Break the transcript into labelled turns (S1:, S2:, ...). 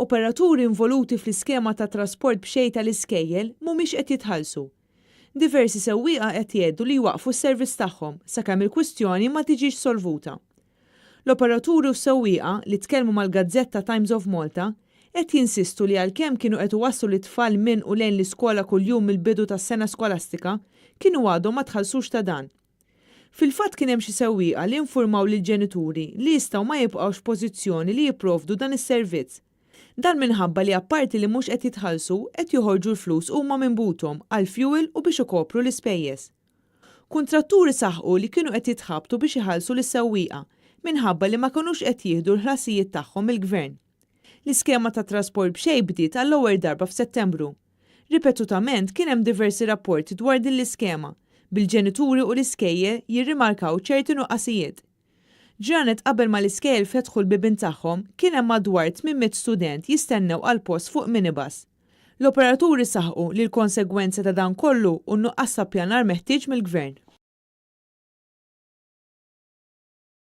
S1: Operaturi involuti fl-iskema ta' trasport b'xejn tal-iskejjel mhumiex qed jitħallsu. Diversi sewwieqa qed jgħiddu li jwaqqfu s-servizz tagħhom sakemm il-kwistjoni ma tiġix solvuta. L-operaturi u s-sewwieqa li tkellmu mal-Gazzetta Times of Malta qed jinsistu li għalkemm kienu qed iwasslu l-tfal minn u lejn l-iskola kuljum mill-bidu tas-sena skolastika, kienu għadhom ma tħallsux ta' dan. Fil-fatt kien hemm xi sewwieqa li infurmaw lill-ġenituri li jistgħu ma jibqgħux f'pożizzjoni li jipprovdu dan is-servizz. Dan minħabba li apparti li mhux qed jitħallsu qed joħorġu l-flus huma minn buthom għal fuel u biex ikopru l-ispejjeż. Kuntratturi saħqu li kienu qed jitħabtu biex iħallsu lis-sewwieqa minħabba li ma kinux qed jieħdu l-ħlasijiet tagħhom mill-gvern. L-iskema ta' trasport b'xejn bdiet għall-ewwel darba f'Settembru. Ripetutament kien hemm diversi rapporti dwar din l-iskema bil-ġenituri u l-iskejjel jirrimarkaw ċerti nuqqasijiet. Ġranet qabel ma l-iskejjel fetħu l-bibin tagħhom kien hemm madwar 800 student jistennew għal post fuq minibus. L-operaturi saħqu li l-konsegwenza ta' dan kollu u nuqqas ta' pjanar meħtieġ mill-gvern.